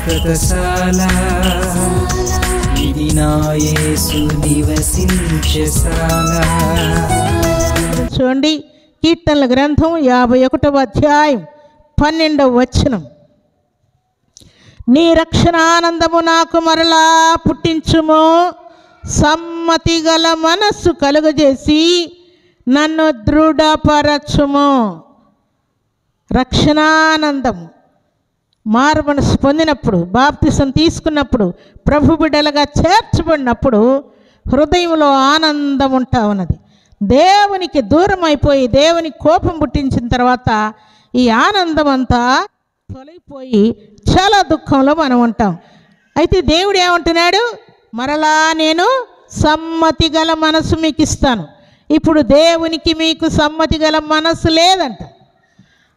శాశ్వతశాల ఇది నా యేసు నివసించేశాల. చూడండి, కీర్తనల గ్రంథం 51వ అధ్యాయం 12వ వచనం. నీ రక్షణానందము నాకు మరలా పుట్టించుము, సమ్మతి గల మనస్సు కలుగజేసి నన్ను దృఢపరచుము. రక్షణానందము, మారు మనసు పొందినప్పుడు, బాప్తిసం తీసుకున్నప్పుడు, ప్రభు బిడ్డలుగా చేర్చబడినప్పుడు హృదయంలో ఆనందం ఉంటా ఉన్నది. దేవునికి దూరం అయిపోయి దేవుని కోపం పుట్టించిన తర్వాత ఈ ఆనందం అంతా తొలగిపోయి చాలా దుఃఖంలో మనం ఉంటాం. అయితే దేవుడు ఏమంటున్నాడు? మరలా నేను సమ్మతి గల మనసు మీకు ఇస్తాను. ఇప్పుడు దేవునికి మీకు సమ్మతి గల మనసు లేదంట.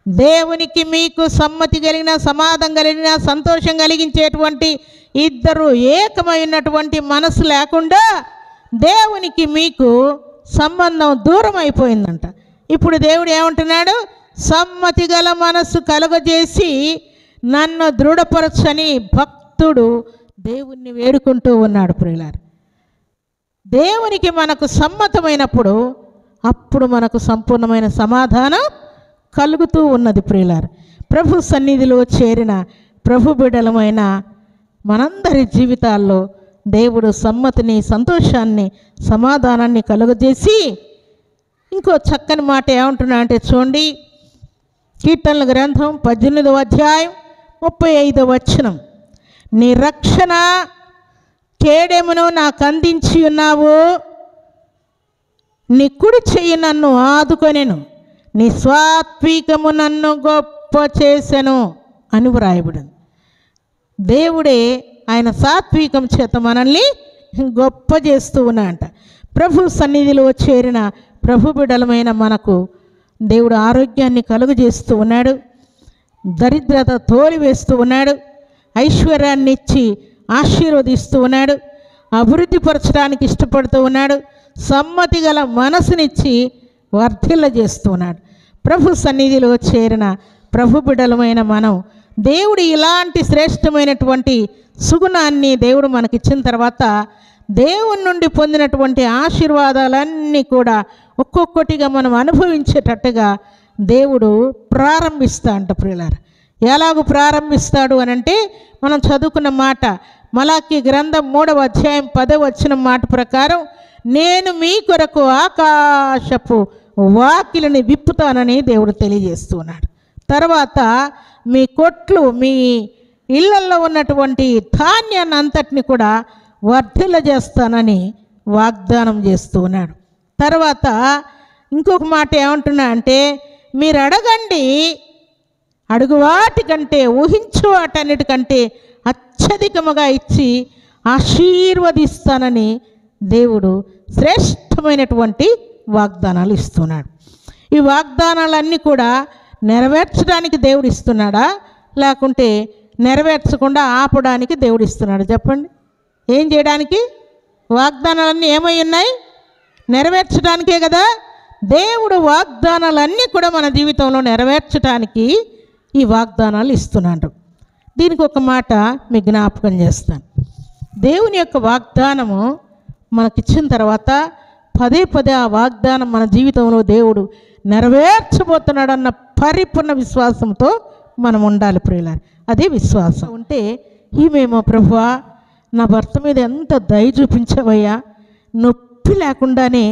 దేవునికి మీకు సమ్మతి కలిగిన, సమాధానం కలిగిన, సంతోషం కలిగించేటువంటి ఇద్దరు ఏకమైనటువంటి మనసు లేకుండా దేవునికి మీకు సంబంధం దూరం అయిపోయిందంట. ఇప్పుడు దేవుడు ఏమంటున్నాడు? సమ్మతి గల మనసు కలుగజేసి నన్ను దృఢపరచని భక్తుడు దేవుణ్ణి వేడుకుంటూ ఉన్నాడు. ప్రియులారా, దేవునికి మనకు సమ్మతమైనప్పుడు అప్పుడు మనకు సంపూర్ణమైన సమాధానం కలుగుతూ ఉన్నది. ప్రియులారా, ప్రభు సన్నిధిలో చేరిన ప్రభు బిడ్డలమైన మనందరి జీవితాల్లో దేవుడు సమ్మతిని, సంతోషాన్ని, సమాధానాన్ని కలుగజేసి ఇంకో చక్కని మాట ఏమంటున్నా అంటే చూడండి, కీర్తనల గ్రంథం 18వ అధ్యాయం 35వ వచనం. నీ రక్షణ కేడెమును నాకు అందించి ఉన్నావు, నీ కుడి చెయ్యి నన్ను ఆదుకొనెను, నీ సాత్వికము నన్ను గొప్ప చేసెను అని వ్రాయబడింది. దేవుడే ఆయన సాత్వికం చేత మనల్ని గొప్ప చేస్తూ ఉన్నాడంట. ప్రభు సన్నిధిలో చేరిన ప్రభు బిడ్డలమైన మనకు దేవుడు ఆరోగ్యాన్ని కలుగజేస్తూ ఉన్నాడు, దరిద్రత తోలివేస్తూ ఉన్నాడు, ఐశ్వర్యాన్ని ఇచ్చి ఆశీర్వదిస్తూ ఉన్నాడు, అభివృద్ధిపరచడానికి ఇష్టపడుతూ ఉన్నాడు, సమ్మతి గల మనసునిచ్చి వర్ధిల్ల చేస్తూ ఉన్నాడు. ప్రభు సన్నిధిలో చేరిన ప్రభు బిడ్డలమైన మనం దేవుడు ఇలాంటి శ్రేష్టమైనటువంటి సుగుణాన్ని దేవుడు మనకిచ్చిన తర్వాత దేవుని నుండి పొందినటువంటి ఆశీర్వాదాలన్నీ కూడా ఒక్కొక్కటిగా మనం అనుభవించేటట్టుగా దేవుడు ప్రారంభిస్తా అంట. ప్రియులారా, ఎలాగూ ప్రారంభిస్తాడు అని అంటే మనం చదువుకున్న మాట మలాకీ గ్రంథం 3వ అధ్యాయం 10వ వచనం మాట ప్రకారం, నేను మీ కొరకు ఆకాశపు వాకిలిని విప్పుతానని దేవుడు తెలియజేస్తున్నాడు. తర్వాత మీ కొట్లు, మీ ఇళ్లల్లో ఉన్నటువంటి ధాన్యాన్ని అంతటిని కూడా వర్ధిల్ల చేస్తానని వాగ్దానం చేస్తూ ఉన్నాడు. తర్వాత ఇంకొక మాట ఏమంటున్నా అంటే, మీరు అడగండి, అడుగు వాటికంటే, ఊహించు వాటన్నిటికంటే అత్యధికముగా ఇచ్చి ఆశీర్వదిస్తానని దేవుడు శ్రేష్టమైనటువంటి వాగ్దానాలు ఇస్తున్నాడు. ఈ వాగ్దానాలన్నీ కూడా నెరవేర్చడానికి దేవుడు ఇస్తున్నాడా, లేకుంటే నెరవేర్చకుండా ఆపడానికి దేవుడు ఇస్తున్నాడు? చెప్పండి. ఏం చేయడానికి? వాగ్దానాలన్నీ ఏమై ఉన్నాయి? నెరవేర్చడానికే కదా. దేవుడు వాగ్దానాలన్నీ కూడా మన జీవితంలో నెరవేర్చడానికి ఈ వాగ్దానాలు ఇస్తున్నాడు. దీనికి ఒక మాట మీకు జ్ఞాపకం చేస్తాను. దేవుని యొక్క వాగ్దానము మనకిచ్చిన తర్వాత పదే పదే ఆ వాగ్దానం మన జీవితంలో దేవుడు నెరవేర్చబోతున్నాడన్న పరిపూర్ణ విశ్వాసంతో మనం ఉండాలి. ప్రియులారా, అదే విశ్వాసం ఉంటే ఈమెమో, ప్రభువా నా భర్త మీద ఎంత దయ చూపించవయ్యా, నొప్పి లేకుండానే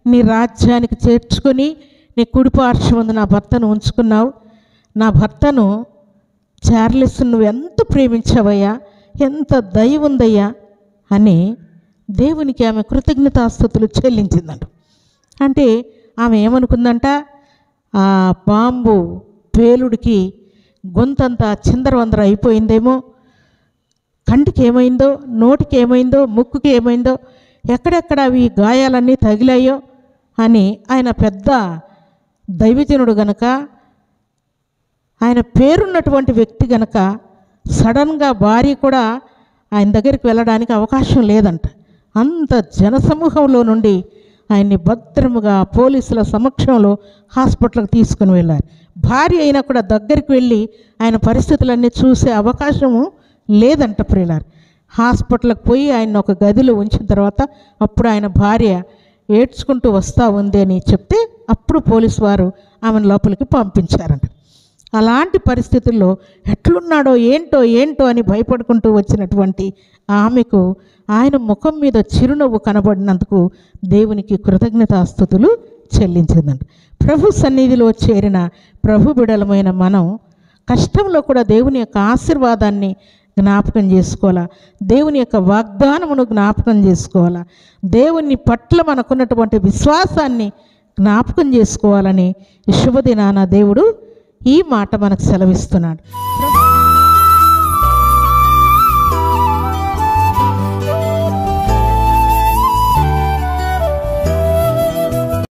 నీ రాజ్యానికి చేర్చుకొని నీ కుడిపార్శ్వమందు నా భర్తను ఉంచుకున్నావు, నా భర్తను చార్లెస్ నువ్వు ఎంత ప్రేమించవయ్యా, ఎంత దయ ఉందయ్యా అని దేవునికి ఆమె కృతజ్ఞతాస్తుతులు చెల్లించిందంట. అంటే ఆమె ఏమనుకుందంట, ఆ బాంబు పేలుడికి గొంతంతా చిందరవందర అయిపోయిందేమో, కంటికి ఏమైందో, నోటికి ఏమైందో, ముక్కుకి ఏమైందో, ఎక్కడెక్కడ అవి గాయాలన్నీ తగిలాయో అని ఆయన పెద్ద దైవజనుడు గనక, ఆయన పేరున్నటువంటి వ్యక్తి గనక సడన్గా భార్య కూడా ఆయన దగ్గరికి వెళ్ళడానికి అవకాశం లేదంట. అంత జనసమూహంలో నుండి ఆయన్ని భద్రముగా పోలీసుల సమక్షంలో హాస్పిటల్కి తీసుకుని వెళ్ళారు. భార్య అయినా కూడా దగ్గరికి వెళ్ళి ఆయన పరిస్థితులన్నీ చూసే అవకాశము లేదంట ప్రియులారు. హాస్పిటల్కి పోయి ఆయన ఒక గదిలో ఉంచిన తర్వాత అప్పుడు ఆయన భార్య ఏడ్చుకుంటూ వస్తూ ఉంది అని చెప్తే అప్పుడు పోలీసు వారు ఆమెను లోపలికి పంపించారంట. అలాంటి పరిస్థితుల్లో ఎట్లున్నాడో ఏంటో అని భయపడుకుంటూ వచ్చినటువంటి ఆమెకు ఆయన ముఖం మీద చిరునవ్వు కనబడినందుకు దేవునికి కృతజ్ఞతాస్తుతులు చెల్లించిందంట. ప్రభు సన్నిధిలో చేరిన ప్రభు బిడలమైన మనం కష్టంలో కూడా దేవుని యొక్క ఆశీర్వాదాన్ని జ్ఞాపకం చేసుకోవాలా, దేవుని యొక్క వాగ్దానమును జ్ఞాపకం చేసుకోవాలా, దేవుని పట్ల మనకున్నటువంటి విశ్వాసాన్ని జ్ఞాపకం చేసుకోవాలని ఈ శుభదినాన దేవుడు ఈ మాట మనకు సెలవిస్తున్నాడు.